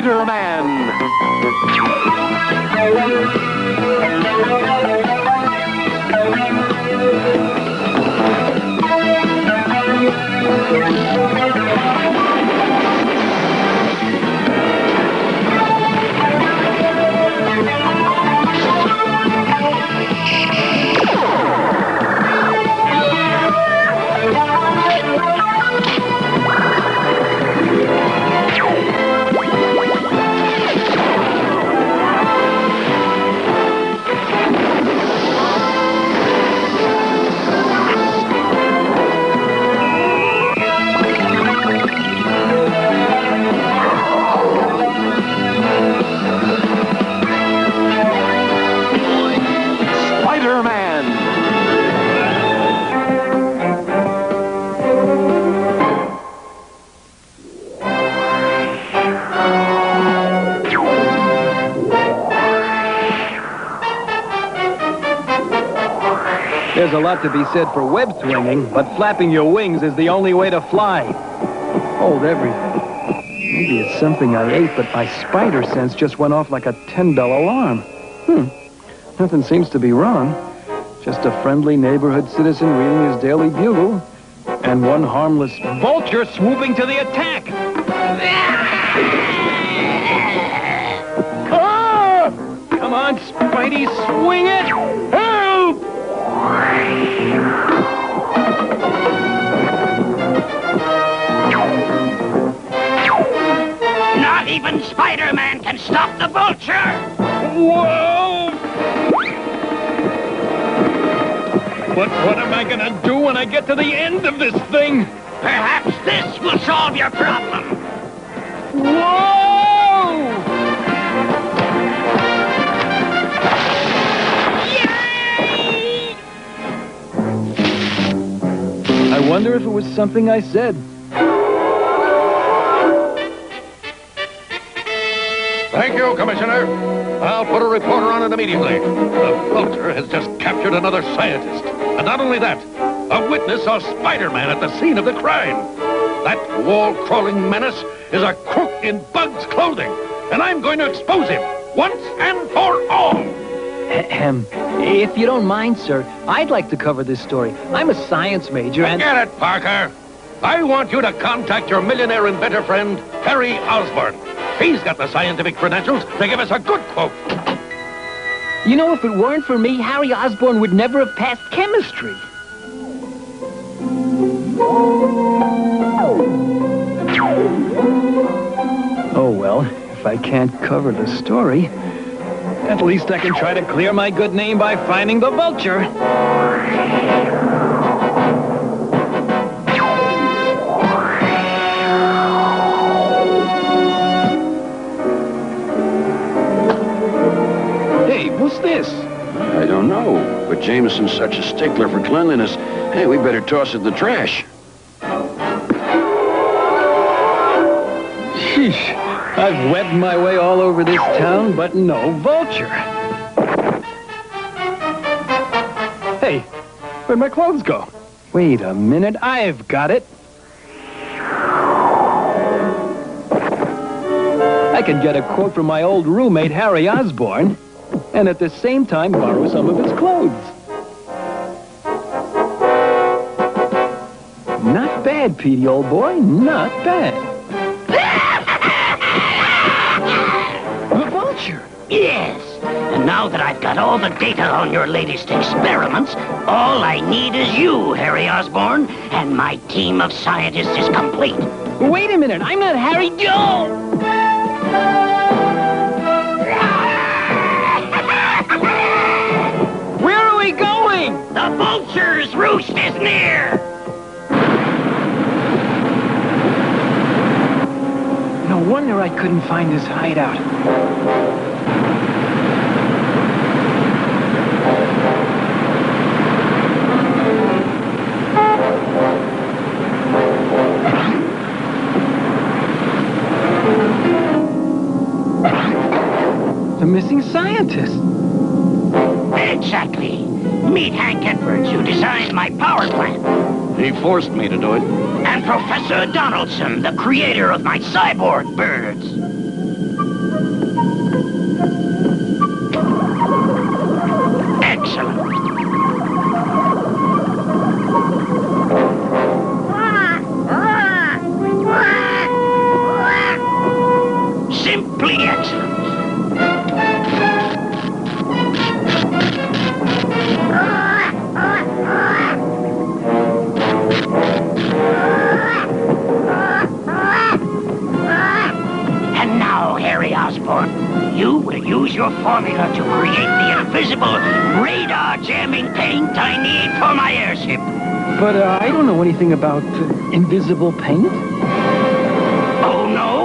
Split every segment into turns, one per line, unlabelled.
Spider-Man!
There's a lot to be said for web swinging, but flapping your wings is the only way to fly. Hold everything. Maybe it's something I ate, but my spider sense just went off like a 10-bell alarm. Nothing seems to be wrong. Just a friendly neighborhood citizen reading his Daily Bugle, and one harmless vulture swooping to the attack. Ah! Come on, Spidey, swing it! Help!
Not even Spider-Man can stop the Vulture!
Whoa! What am I gonna do when I get to the end of this thing?
Perhaps this will solve your problem!
Whoa!
Yay!
I wonder if it was something I said.
Thank you, Commissioner. I'll put a reporter on it immediately. The Vulture has just captured another scientist. And not only that, a witness saw Spider-Man at the scene of the crime. That wall-crawling menace is a crook in Bug's clothing. And I'm going to expose him once and for all.
If you don't mind, sir, I'd like to cover this story. I'm a science major and...
Forget it, Parker. I want you to contact your millionaire inventor friend, Harry Osborn. He's got the scientific credentials to give us a good quote.
You know, if it weren't for me, Harry Osborn would never have passed chemistry. Oh, well, if I can't cover the story, at least I can try to clear my good name by finding the Vulture. What's this?
I don't know, but Jameson's such a stickler for cleanliness. Hey, we better toss it in the trash.
Sheesh, I've webbed my way all over this town, but no Vulture. Hey, where'd my clothes go? Wait a minute, I've got it. I could get a quote from my old roommate, Harry Osborn, and at the same time borrow some of his clothes. Not bad, Petey, old boy, not bad. The Vulture!
Yes, and now that I've got all the data on your latest experiments, all I need is you, Harry Osborn, and my team of scientists is complete.
Wait a minute, I'm not Harry... No!
The Vulture's roost is near!
No wonder I couldn't find his hideout. The missing scientist.
Exactly. Meet Hank Edwards, who designed my power plant.
He forced me to do it.
And Professor Donaldson, the creator of my cyborg birds. formula to create the invisible radar-jamming paint I need for my airship.
But I don't know anything about invisible paint.
Oh, no?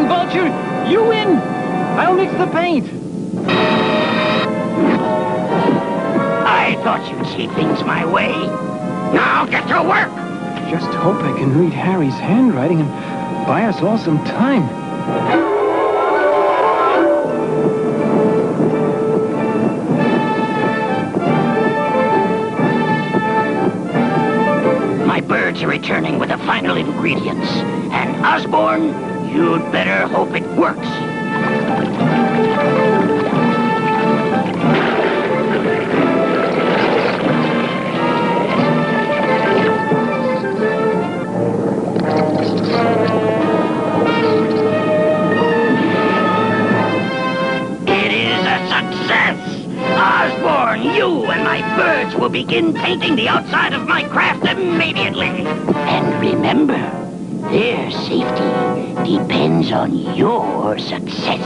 Vulture, you win! I'll mix the paint.
I thought you'd see things my way. Now get to work!
Just hope I can read Harry's handwriting and buy us all some time.
My birds are returning with the final ingredients. And Osborn, you'd better hope it works. It is a success! Osborn, you and my birds will begin painting the outside of my craft immediately. And remember, their safety depends on your success.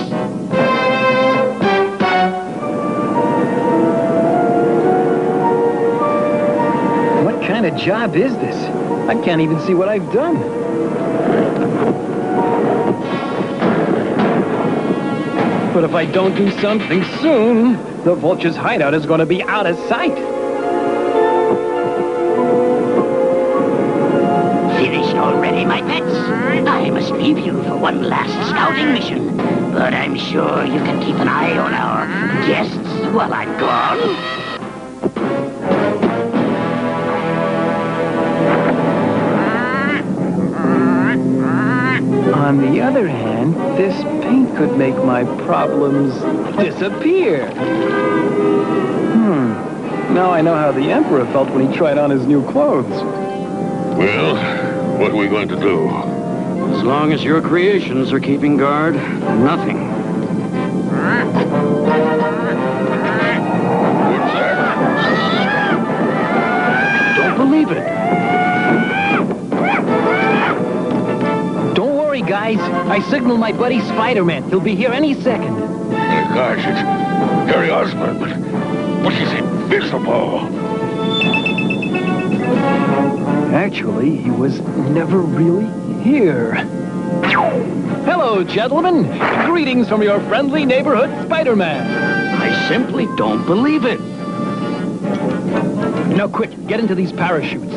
What kind of job is this? I can't even see what I've done. But if I don't do something soon, the Vulture's hideout is going to be out of sight.
Finished already, my pets? I must leave you for one last scouting mission. But I'm sure you can keep an eye on our guests while I'm gone.
On the other hand, this paint could make my problems disappear. Now I know how the Emperor felt when he tried on his new clothes.
Well, what are we going to do?
As long as your creations are keeping guard, nothing.
What's that?
Don't believe it. Don't worry, guys. I signaled my buddy Spider-Man. He'll be here any second.
Gosh, it's Harry Osborn, but he's invisible.
Actually, he was never really here. Hello, gentlemen. Greetings from your friendly neighborhood Spider-Man.
I simply don't believe it.
Now, quick, get into these parachutes.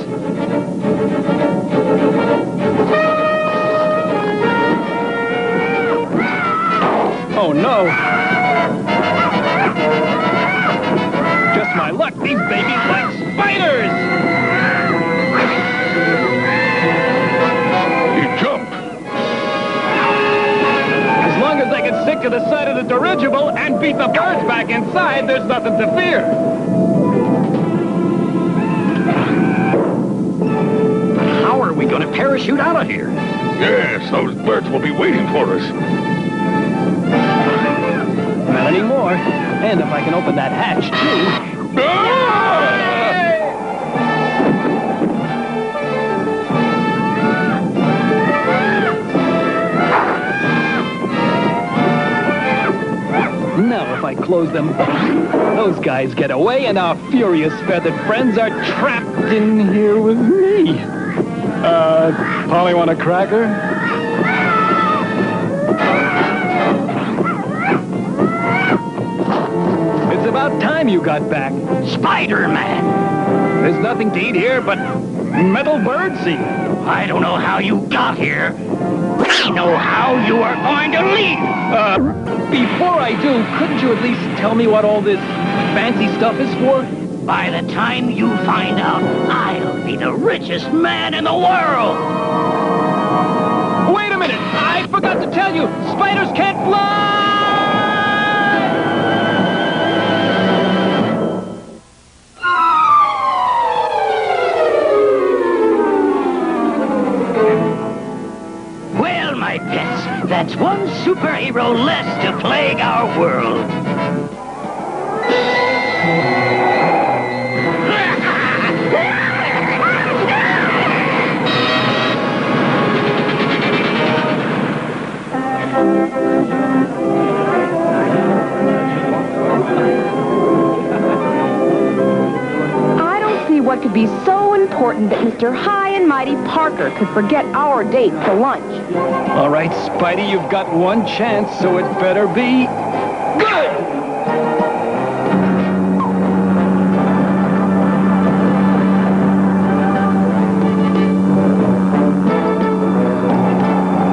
Oh, no. Just my luck, these babies like spiders!
He jumped.
As long as I can stick to the side of the dirigible and beat the birds back inside, there's nothing to fear.
But how are we going to parachute out of here?
Yes, those birds will be waiting for us.
Not anymore. And if I can open that hatch, too. Now, if I close them, those guys get away, and our furious feathered friends are trapped in here with me. Polly, want a cracker? It's about time you got back.
Spider-Man!
There's nothing to eat here but metal birdseed.
I don't know how you got here. I know how you are going to leave.
Before I do, couldn't you at least tell me what all this fancy stuff is for?
By the time you find out, I'll be the richest man in the world.
Wait a minute! I forgot to tell you! Spiders can't fly!
Well, my pets, that's one superhero less to plague our world.
I don't see what could be so important that Mr. High and Mighty Parker could forget our date for lunch.
All right, Spidey, you've got one chance, so it better be good!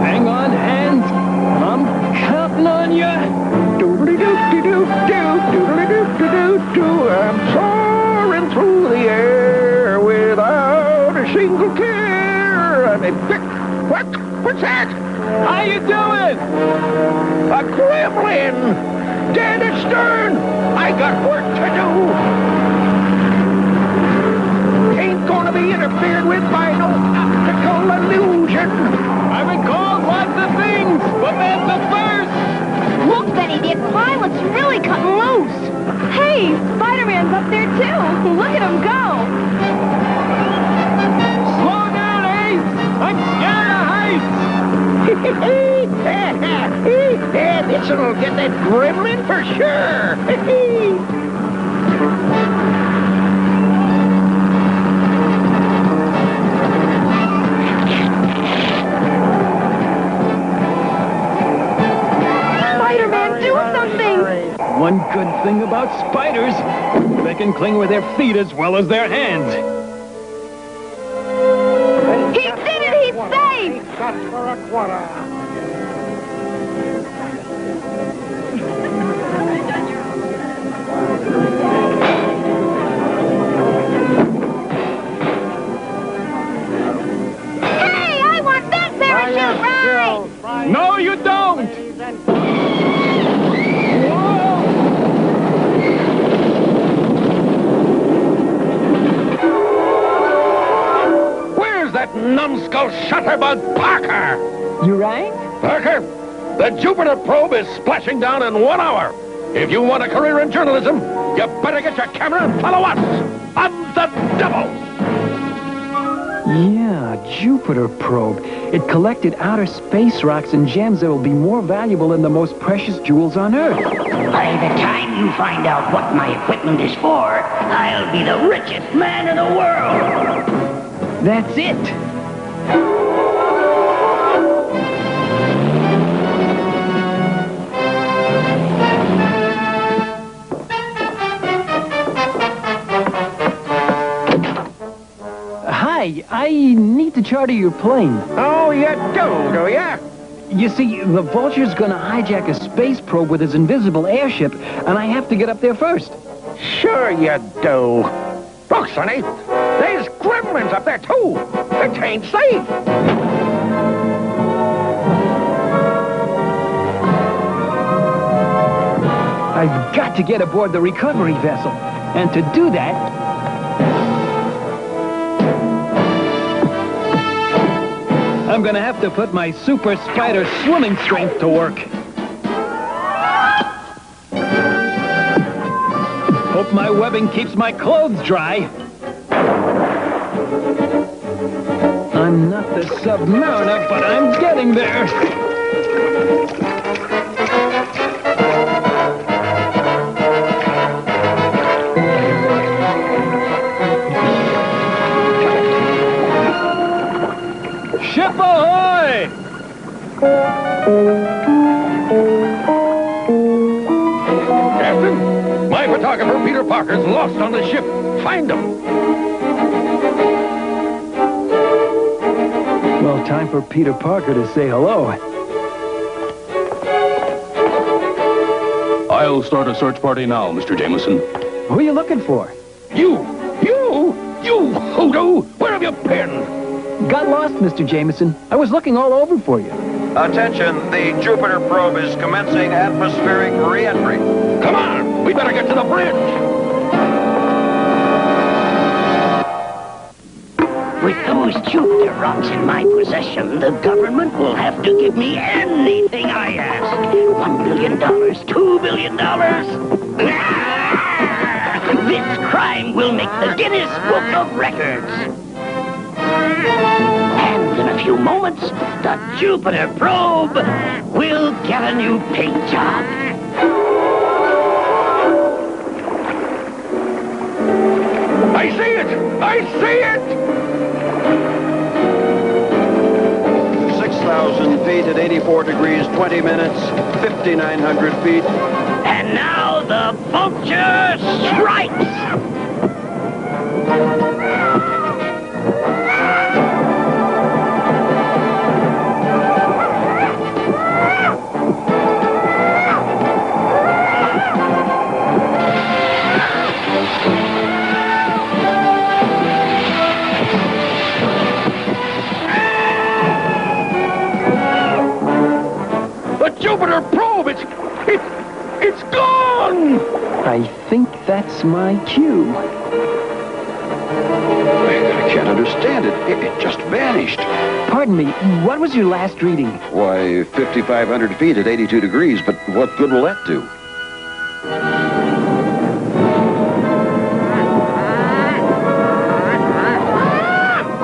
Hang on, hands. I'm counting on you.
Doodly-doo-doo-doo-doo, I'm soaring through the air without a single care. And what's that?
How you doing?
A gremlin! Dead astern! I got work to do! Ain't gonna be interfered with by no optical illusion!
I recall lots of things, but that's the first!
Look, Benny, the pilot's really cutting loose. Hey, Spider-Man's up there, too. Look at him go.
Slow down, Ace! I'm scared of heights!
Yeah, this'll get that gremlin for sure!
Spider-Man, do something.
One good thing about spiders, they can cling with their feet as well as their hands.
He did it! He's safe!
Shots for a quarter.
Hey, I want that parachute ride!
No, you don't!
Where's that numbskull shutterbug Parker?
You rang?
Parker, the Jupiter probe is splashing down in 1 hour. If you want a career in journalism, you better get your camera and follow us on the double.
Yeah, Jupiter probe. It collected outer space rocks and gems that will be more valuable than the most precious jewels on Earth.
By the time you find out what my equipment is for, I'll be the richest man in the world.
That's it. Hi, I need to charter your plane.
Oh, you do ya?
You see, the Vulture's gonna hijack a space probe with his invisible airship, and I have to get up there first.
Sure you do. Look, Sonny, there's gremlins up there, too. It ain't safe.
I've got to get aboard the recovery vessel. And to do that, I'm gonna have to put my super spider swimming strength to work. Hope my webbing keeps my clothes dry. I'm not the Submariner, but I'm getting there. Ship ahoy!
Captain, my photographer Peter Parker's lost on the ship. Find him.
Well, time for Peter Parker to say hello.
I'll start a search party now, Mr. Jameson.
Who are you looking for?
You hoodoo! Where have you been?
Got lost, Mr. Jameson. I was looking all over for you.
Attention, the Jupiter probe is commencing atmospheric re-entry.
Come on, we better get to the bridge.
With those Jupiter rocks in my possession, the government will have to give me anything I ask. $1 billion, $2 billion. This crime will make the Guinness Book of Records. And in a few moments, the Jupiter probe will get a new paint job.
I see it! I see it!
6,000 feet at 84 degrees, 20 minutes, 5,900 feet.
And now the Vulture strikes!
The Jupiter probe, it's gone!
I think that's my cue.
I can't understand it. It just vanished.
Pardon me, what was your last reading?
Why, 5,500 feet at 82 degrees, but what good will that do?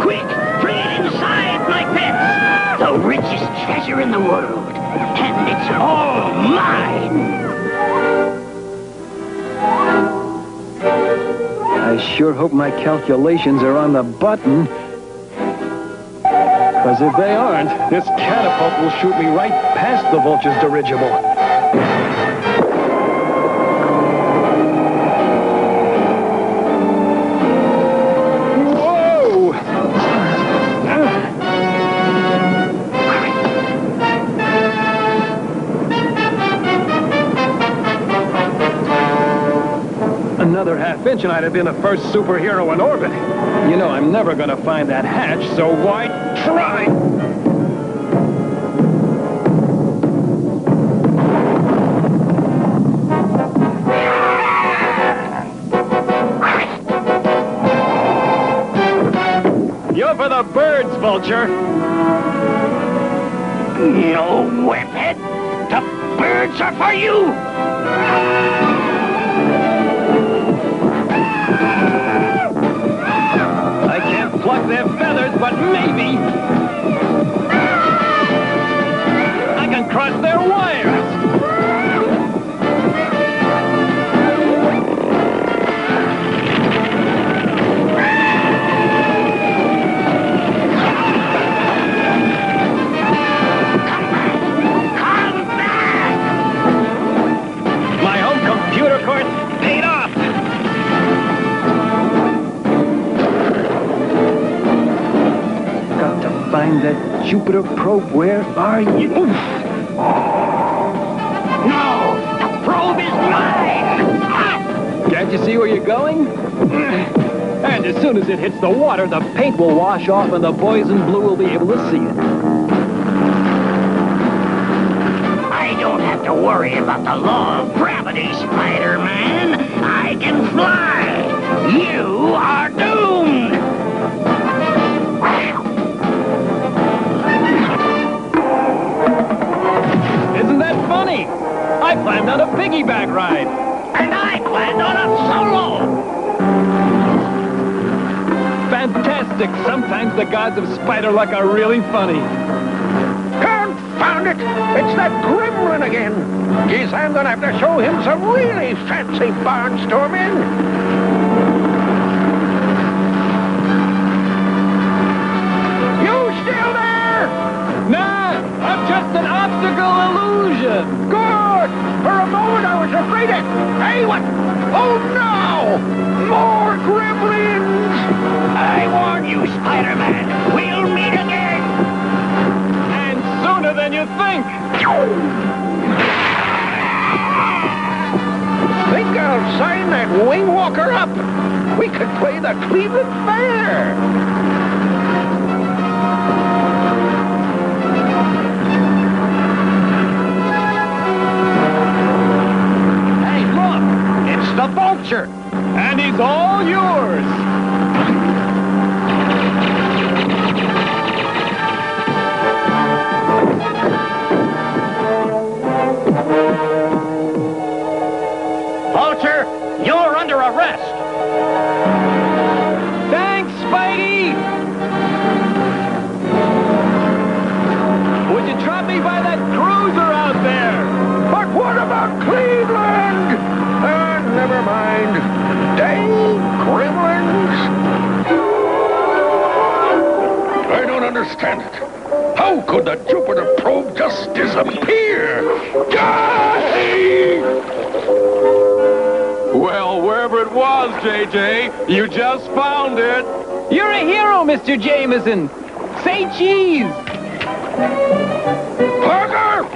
Quick, bring it inside, my pet! The richest treasure in the world. And it's all mine!
I sure hope my calculations are on the button. Because if they aren't, this catapult will shoot me right past the Vulture's dirigible. Whoa! Another half-inch and I'd have been the first superhero in orbit. You know, I'm never gonna find that hatch, so why try? You're for the birds, Vulture.
No, Webhead! The birds are for you!
I can't pluck their feathers, but maybe I can cross their wires.
Come back!
My home computer course paid off. Got to find that Jupiter probe. Where are you?
No! The probe is mine!
Can't you see where you're going? And as soon as it hits the water, the paint will wash off and the boys in blue will be able to see it.
I don't have to worry about the law of gravity, Spider-Man. I can fly! You are doomed!
Isn't that funny? I climbed on a piggyback ride.
And I planned on a solo!
Fantastic. Sometimes the gods of spider luck are really funny.
Confound it! It's that gremlin again! Geez, I'm gonna have to show him some really fancy barnstorming! You still there?
Nah, I'm just an optical illusion.
Good! For a moment I was afraid it... Hey, what? Oh, no! More gremlins!
I warn you, Spider-Man. We'll meet again!
harder than you think.
Think I'll sign that wing walker up. We could play the Cleveland Fair.
Hey, look! It's the Vulture!
And he's all yours.
Vulture, you're under arrest!
Thanks, Spidey! Would you drop me by that cruiser out there?
But what about Cleveland? Never mind. Dang gremlins.
I don't understand it. How could the Jupiter probe just disappear? Die!
Well, wherever it was, JJ, you just found it.
You're a hero, Mr. Jameson. Say cheese.
Parker!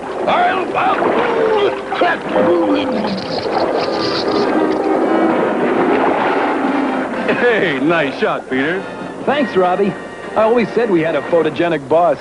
Hey, nice shot, Peter.
Thanks, Robbie. I always said we had a photogenic boss.